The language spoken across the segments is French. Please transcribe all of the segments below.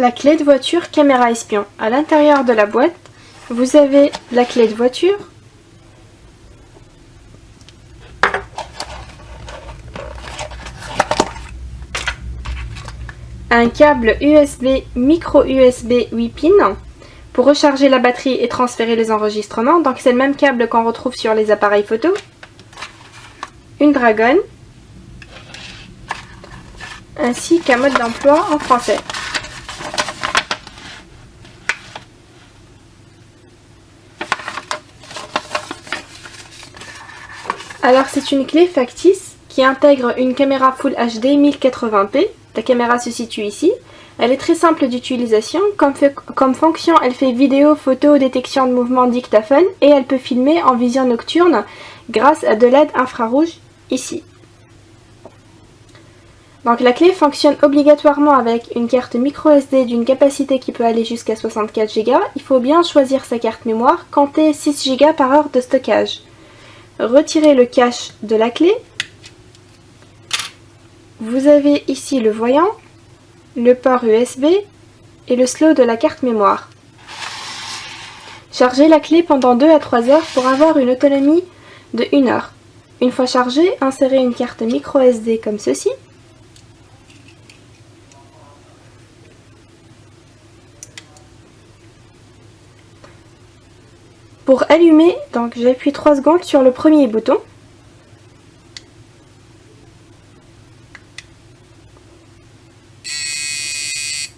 la clé de voiture caméra espion. À l'intérieur de la boîte, vous avez la clé de voiture, un câble USB micro USB 8 pins pour recharger la batterie et transférer les enregistrements. Donc c'est le même câble qu'on retrouve sur les appareils photo. Une dragonne, ainsi qu'un mode d'emploi en français. Alors c'est une clé factice qui intègre une caméra Full HD 1080p. La caméra se situe ici. Elle est très simple d'utilisation. Comme fonction, elle fait vidéo, photo, détection de mouvement, dictaphone et elle peut filmer en vision nocturne grâce à de LED infrarouge ici. Donc la clé fonctionne obligatoirement avec une carte micro SD d'une capacité qui peut aller jusqu'à 64 Go. Il faut bien choisir sa carte mémoire, comptez 6 Go par heure de stockage. Retirez le cache de la clé. Vous avez ici le voyant, le port USB et le slot de la carte mémoire. Chargez la clé pendant 2 à 3 heures pour avoir une autonomie de 1 heure. Une fois chargée, insérez une carte micro SD comme ceci. Pour allumer, donc j'appuie 3 secondes sur le premier bouton.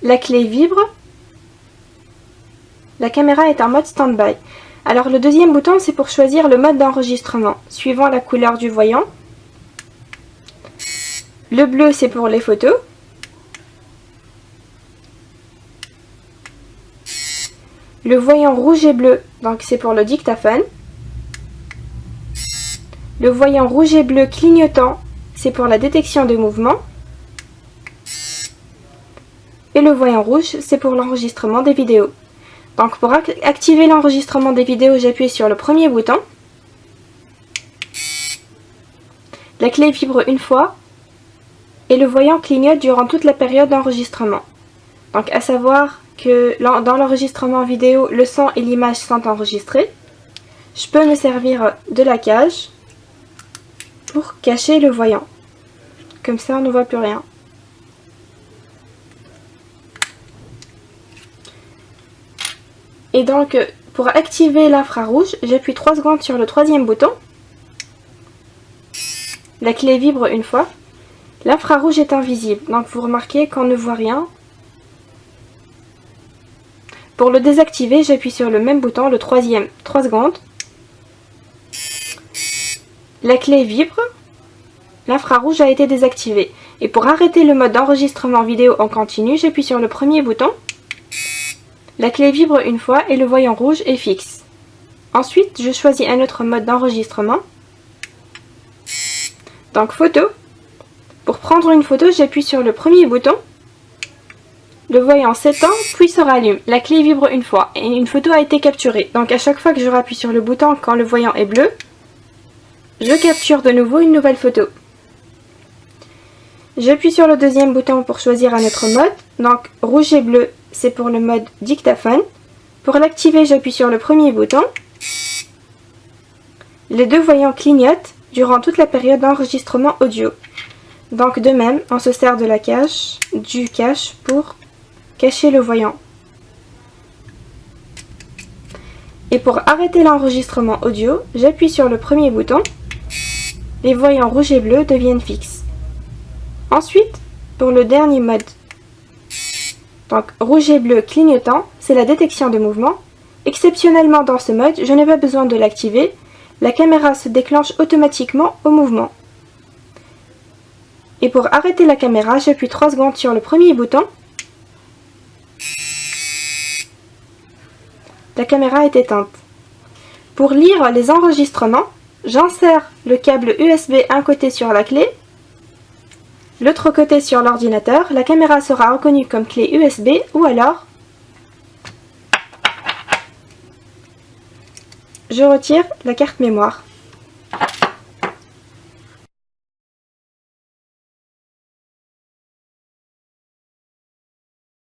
La clé vibre. La caméra est en mode stand-by. Alors le deuxième bouton, c'est pour choisir le mode d'enregistrement, suivant la couleur du voyant. Le bleu, c'est pour les photos. Le voyant rouge et bleu, donc c'est pour le dictaphone. Le voyant rouge et bleu clignotant, c'est pour la détection de mouvement. Et le voyant rouge, c'est pour l'enregistrement des vidéos. Donc pour activer l'enregistrement des vidéos, j'appuie sur le premier bouton. La clé vibre une fois et le voyant clignote durant toute la période d'enregistrement. Donc à savoir que dans l'enregistrement vidéo, le son et l'image sont enregistrés. Je peux me servir de la cage pour cacher le voyant. Comme ça, on ne voit plus rien. Et donc, pour activer l'infrarouge, j'appuie 3 secondes sur le troisième bouton. La clé vibre une fois. L'infrarouge est invisible, donc vous remarquez qu'on ne voit rien. Pour le désactiver, j'appuie sur le même bouton, le troisième, 3 secondes. La clé vibre. L'infrarouge a été désactivé. Et pour arrêter le mode d'enregistrement vidéo en continu, j'appuie sur le premier bouton. La clé vibre une fois et le voyant rouge est fixe. Ensuite, je choisis un autre mode d'enregistrement. Donc photo. Pour prendre une photo, j'appuie sur le premier bouton. Le voyant s'éteint, puis se rallume. La clé vibre une fois et une photo a été capturée. Donc à chaque fois que je rappuie sur le bouton quand le voyant est bleu, je capture de nouveau une nouvelle photo. J'appuie sur le deuxième bouton pour choisir un autre mode. Donc rouge et bleu, c'est pour le mode dictaphone. Pour l'activer, j'appuie sur le premier bouton. Les deux voyants clignotent durant toute la période d'enregistrement audio. Donc de même, on se sert de la cache, du cache pour cacher le voyant. Et pour arrêter l'enregistrement audio, j'appuie sur le premier bouton. Les voyants rouge et bleu deviennent fixes. Ensuite, pour le dernier mode, donc rouge et bleu clignotant, c'est la détection de mouvement. Exceptionnellement dans ce mode, je n'ai pas besoin de l'activer. La caméra se déclenche automatiquement au mouvement. Et pour arrêter la caméra, j'appuie 3 secondes sur le premier bouton. La caméra est éteinte. Pour lire les enregistrements, j'insère le câble USB un côté sur la clé, l'autre côté sur l'ordinateur. La caméra sera reconnue comme clé USB ou alors je retire la carte mémoire.